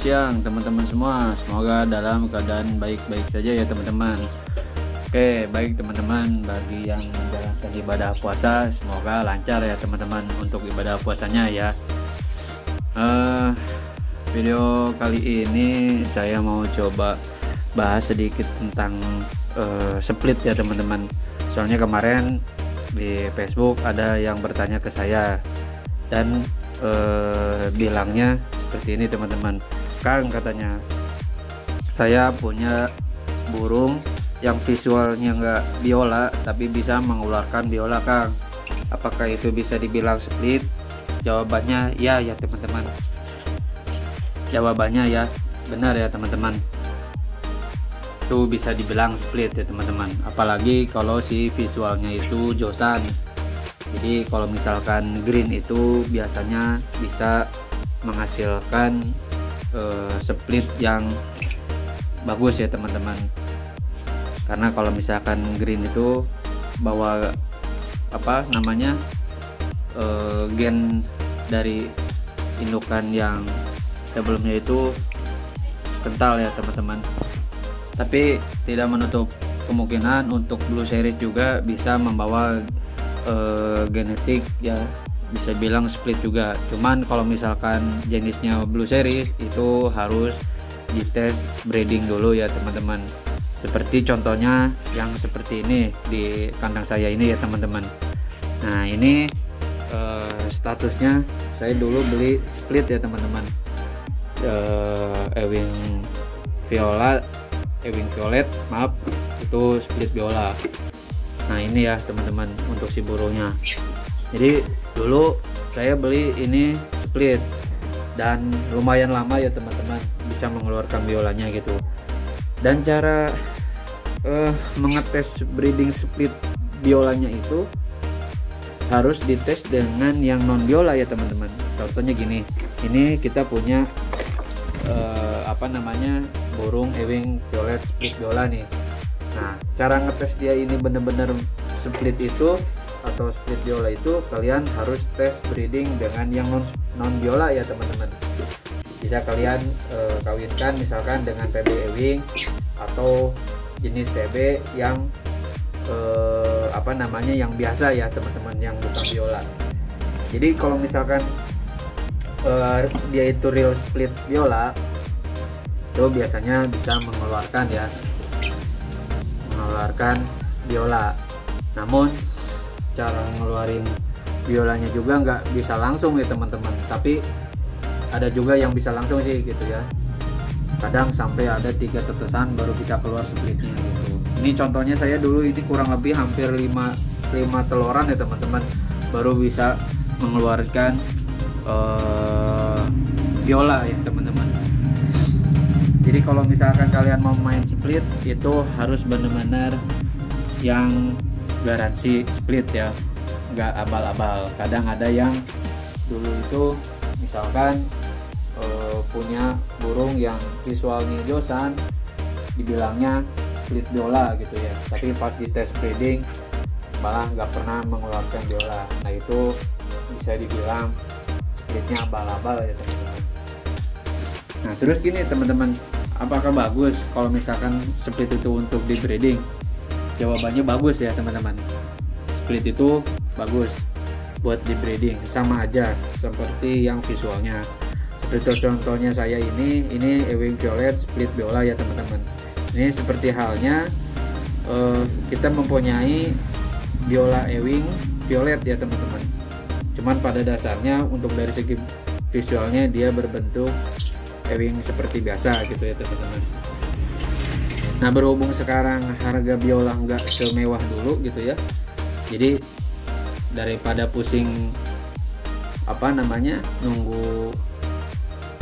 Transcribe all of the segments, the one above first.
siang teman-teman semua. Semoga dalam keadaan baik-baik saja ya teman-teman. Oke, baik teman-teman, bagi yang menjalankan ibadah puasa semoga lancar ya teman-teman untuk ibadah puasanya ya. Video kali ini saya mau coba bahas sedikit tentang split ya teman-teman. Soalnya kemarin di Facebook ada yang bertanya ke saya dan bilangnya seperti ini teman-teman. Kang, katanya, saya punya burung yang visualnya nggak biola tapi bisa mengeluarkan biola, Kang. Apakah itu bisa dibilang split? Jawabannya ya teman-teman. Jawabannya ya, benar ya teman-teman. Itu bisa dibilang split ya teman-teman. Apalagi kalau si visualnya itu josan. Jadi kalau misalkan green itu biasanya bisa menghasilkan split yang bagus ya teman-teman. Karena kalau misalkan green itu bawa gen dari indukan yang sebelumnya itu kental ya teman-teman. Tapi tidak menutup kemungkinan untuk Blue Series juga bisa membawa genetik ya, bisa bilang split juga. Cuman kalau misalkan jenisnya Blue Series itu harus dites breeding dulu ya teman-teman. Seperti contohnya yang seperti ini di kandang saya ini ya teman-teman. Nah ini statusnya saya dulu beli split ya teman-teman. Ewing violet maaf, itu split viola. Nah ini ya teman-teman untuk si burungnya. Jadi dulu saya beli ini split dan lumayan lama ya teman-teman bisa mengeluarkan biolanya gitu. Dan cara mengetes breeding split biolanya itu harus dites dengan yang non biola ya teman-teman. Contohnya gini, ini kita punya burung ewing violet split biola nih. Nah, cara ngetes dia ini bener-bener split itu atau split biola itu, kalian harus tes breeding dengan yang non biola ya teman-teman. Bisa kalian kawinkan misalkan dengan PB ewing atau jenis PB yang yang biasa ya teman-teman, yang bukan biola. Jadi kalau misalkan dia itu real split biola, itu biasanya bisa mengeluarkan biola. Namun cara ngeluarin biolanya juga nggak bisa langsung ya teman-teman, tapi ada juga yang bisa langsung sih gitu ya. Kadang sampai ada 3 tetesan baru bisa keluar splitnya gitu. Ini contohnya saya dulu ini kurang lebih hampir 5 teloran ya teman-teman baru bisa mengeluarkan biola ya teman-teman. Jadi kalau misalkan kalian mau main split itu harus benar-benar yang garansi split ya, nggak abal-abal. Kadang ada yang dulu itu misalkan punya burung yang visualnya josan, dibilangnya split biola gitu ya, tapi pas di tes breeding malah nggak pernah mengeluarkan biola. Nah itu bisa dibilang splitnya abal-abal ya teman-teman. Nah terus gini teman-teman, apakah bagus kalau misalkan split itu untuk di breeding? Jawabannya bagus ya teman-teman. Split itu bagus buat di breeding, sama aja seperti yang visualnya. Seperti contohnya saya ini ewing violet split biola ya teman-teman. Ini seperti halnya kita mempunyai biola ewing violet ya teman-teman. Cuman pada dasarnya untuk dari segi visualnya dia berbentuk ewing seperti biasa gitu ya teman-teman. Nah berhubung sekarang harga biola nggak semewah dulu gitu ya, jadi daripada pusing nunggu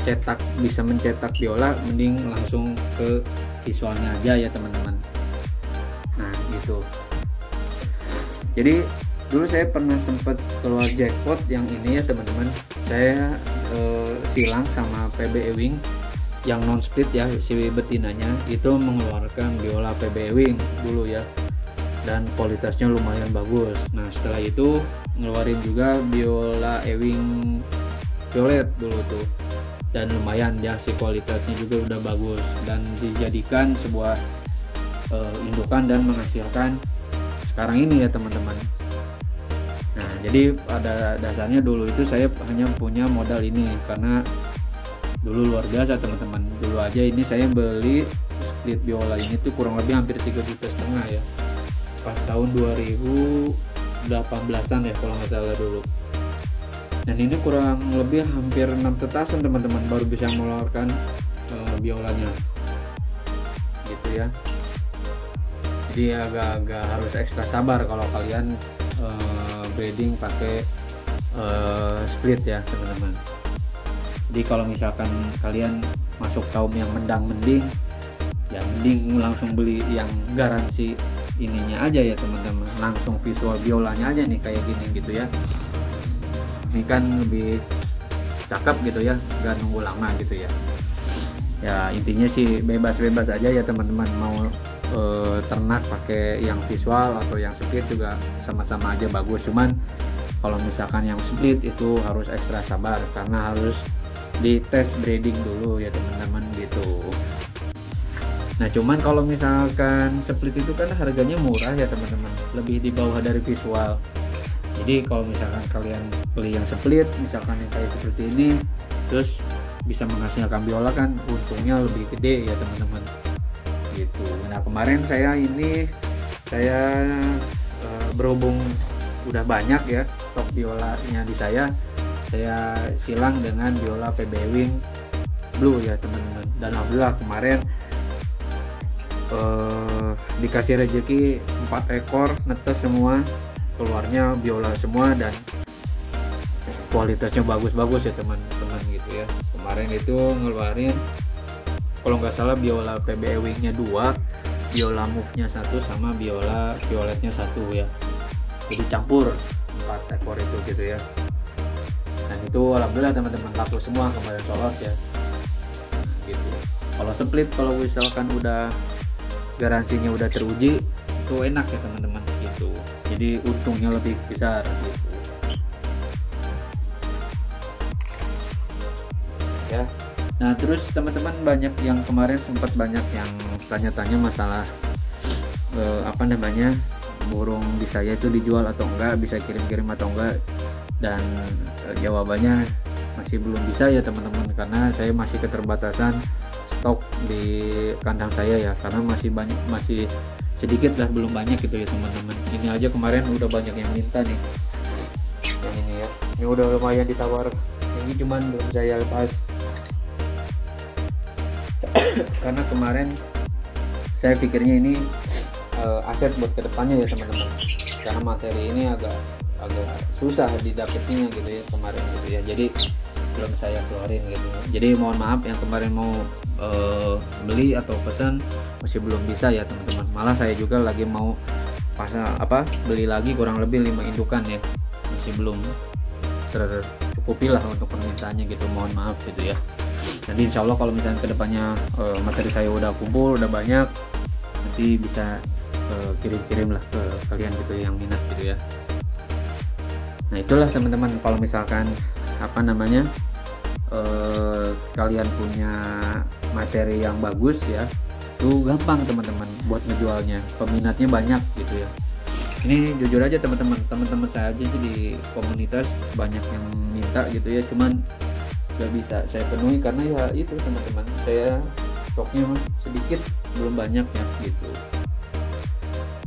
cetak bisa mencetak biola, mending langsung ke visualnya aja ya teman-teman. Nah gitu. Jadi dulu saya pernah sempat keluar jackpot yang ini ya teman-teman. Saya silang sama PB ewing yang non split ya, si betinanya itu mengeluarkan biola PB ewing dulu ya, dan kualitasnya lumayan bagus. Nah setelah itu ngeluarin juga biola ewing violet dulu tuh. dan lumayan ya, si kualitasnya juga udah bagus dan dijadikan sebuah indukan dan menghasilkan sekarang ini ya teman-teman. Nah jadi pada dasarnya dulu itu saya hanya punya modal ini karena dulu luar biasa teman-teman. Dulu aja ini saya beli split biola ini tuh kurang lebih hampir 3,5 juta ya, pas tahun 2018an ya kalau nggak salah dulu. Dan ini kurang lebih hampir 6 tetasan teman-teman baru bisa mengeluarkan biolanya gitu ya. Jadi agak-agak harus ekstra sabar kalau kalian breeding pakai split ya teman-teman. Jadi kalau misalkan kalian masuk kaum yang mendang-mending, ya mending langsung beli yang garansi ininya aja ya teman-teman, langsung visual biolanya aja nih kayak gini gitu ya. Ini kan lebih cakep gitu ya, nggak nunggu lama gitu ya. Ya intinya sih bebas-bebas aja ya teman-teman, mau ternak pakai yang visual atau yang split juga sama-sama aja bagus. Cuman kalau misalkan yang split itu harus ekstra sabar karena harus dites breeding dulu ya teman-teman gitu. Nah cuman kalau misalkan split itu kan harganya murah ya teman-teman, lebih di bawah dari visual. Jadi kalau misalkan kalian beli yang split, misalkan yang kayak seperti ini, terus bisa menghasilkan biola kan untungnya lebih gede ya teman-teman gitu. Nah kemarin saya berhubung udah banyak ya stok biolanya di saya silang dengan biola PB Wing Blue ya teman-teman. Dan alhamdulillah kemarin dikasih rezeki 4 ekor netes semua, keluarnya biola semua dan kualitasnya bagus-bagus ya teman-teman gitu ya. Kemarin itu ngeluarin kalau nggak salah biola PB Wing-nya 2, biola Move-nya 1 sama biola violetnya 1 ya. Jadi campur 4 ekor itu gitu ya. Dan itu alhamdulillah teman-teman laku semua kemarin solot ya. Gitu. Kalau split kalau misalkan udah garansinya udah teruji itu enak ya teman-teman gitu. Jadi untungnya lebih besar gitu. Ya. Nah, terus teman-teman banyak yang kemarin sempat banyak yang tanya-tanya masalah burung di saya itu dijual atau enggak, bisa kirim-kirim atau enggak. Dan jawabannya masih belum bisa ya teman-teman karena saya masih keterbatasan stok di kandang saya ya, karena masih sedikit lah, belum banyak gitu ya teman-teman. Ini aja kemarin udah banyak yang minta nih yang ini ya, ini udah lumayan ditawar, ini cuman belum saya lepas karena kemarin saya pikirnya ini aset buat kedepannya ya teman-teman, karena materi ini agak susah didapetinnya gitu ya kemarin gitu ya, jadi belum saya keluarin gitu. Jadi mohon maaf yang kemarin mau beli atau pesan masih belum bisa ya teman-teman. Malah saya juga lagi mau beli lagi kurang lebih 5 indukan ya, masih belum tercukupi lah untuk permintaannya gitu, mohon maaf gitu ya. Nanti insya Allah kalau misalnya kedepannya materi saya udah kumpul, udah banyak, nanti bisa kirim-kirim lah ke kalian gitu yang minat gitu ya. Nah itulah teman-teman, kalau misalkan kalian punya materi yang bagus ya, itu gampang teman-teman buat ngejualnya, peminatnya banyak gitu ya. Ini jujur aja teman-teman saya aja di komunitas banyak yang minta gitu ya, cuman gak bisa saya penuhi karena ya itu teman-teman, saya stoknya sedikit, belum banyak ya gitu.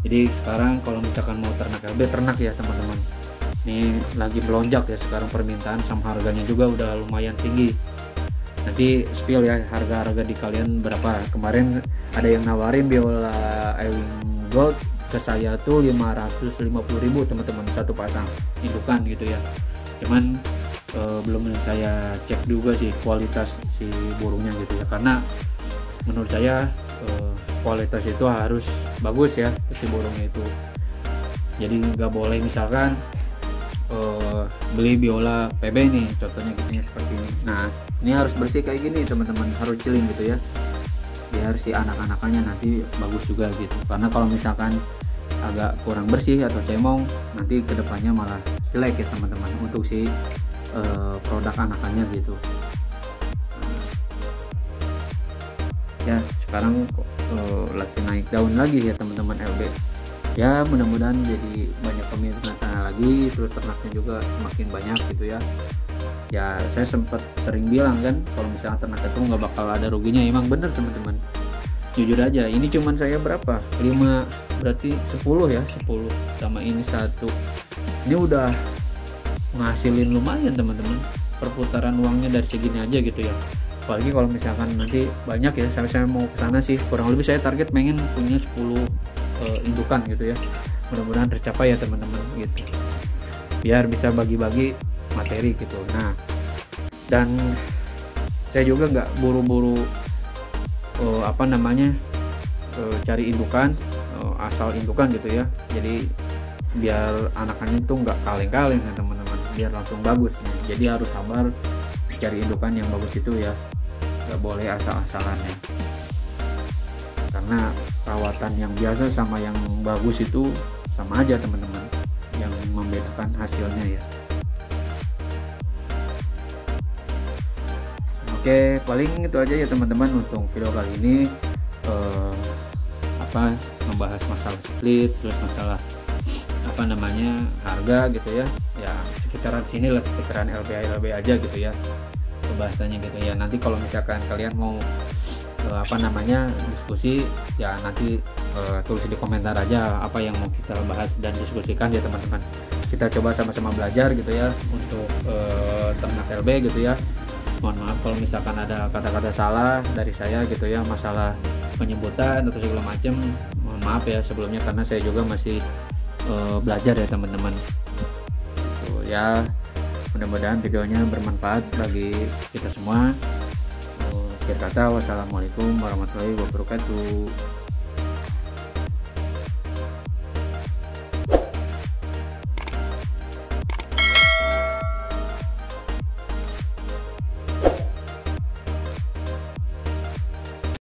Jadi sekarang kalau misalkan mau ternak ya teman-teman, ini lagi melonjak ya sekarang permintaan, sama harganya juga udah lumayan tinggi. Nanti spill ya harga-harga di kalian berapa. Kemarin ada yang nawarin biola Ewing Gold ke saya tuh 550.000 teman-teman, satu pasang indukan gitu ya. Cuman belum saya cek juga sih kualitas si burungnya gitu ya, karena menurut saya kualitas itu harus bagus ya si burungnya itu. Jadi nggak boleh misalkan beli biola PB nih contohnya gini seperti ini. Nah ini harus bersih kayak gini teman-teman, harus celing gitu ya, biar si anak-anakannya nanti bagus juga gitu. Karena kalau misalkan agak kurang bersih atau cemong, nanti kedepannya malah jelek ya teman-teman untuk si produk anakannya gitu. Nah, ya sekarang lagi naik daun lagi ya teman-teman LB. Ya mudah-mudahan jadi banyak peminat lagi, terus ternaknya juga semakin banyak gitu ya. Ya saya sempat sering bilang kan kalau misalnya ternak itu nggak bakal ada ruginya. Emang bener teman-teman, jujur aja ini cuman saya berapa 5 berarti 10 ya, 10 sama ini satu, ini udah ngasilin lumayan teman-teman, perputaran uangnya dari segini aja gitu ya. Apalagi kalau misalkan nanti banyak ya, saya mau ke sana sih, kurang lebih saya target pengen punya 10 indukan gitu ya. Mudah-mudahan tercapai ya teman-teman gitu, biar bisa bagi-bagi materi gitu. Nah, dan saya juga nggak buru-buru cari indukan, asal indukan gitu ya. Jadi biar anakannya tuh nggak kaleng-kaleng ya teman-teman, biar langsung bagus ya. Jadi harus sabar cari indukan yang bagus itu ya, nggak boleh asal-asalan ya, karena perawatan yang biasa sama yang bagus itu sama aja teman-teman, yang membedakan hasilnya ya. Oke, paling itu aja ya teman-teman untuk video kali ini, membahas masalah split, terus masalah harga gitu ya. Ya sekitaran sini lah, sekitaran LB aja gitu ya pembahasannya gitu ya. Nanti kalau misalkan kalian mau diskusi ya, nanti tulis di komentar aja apa yang mau kita bahas dan diskusikan ya teman-teman. Kita coba sama-sama belajar gitu ya untuk ternak LB gitu ya. Mohon maaf kalau misalkan ada kata-kata salah dari saya gitu ya, masalah penyebutan atau segala macam, mohon maaf ya sebelumnya, karena saya juga masih belajar ya teman-teman gitu ya. Mudah-mudahan videonya bermanfaat bagi kita semua. Akhir kata, wassalamualaikum warahmatullahi wabarakatuh.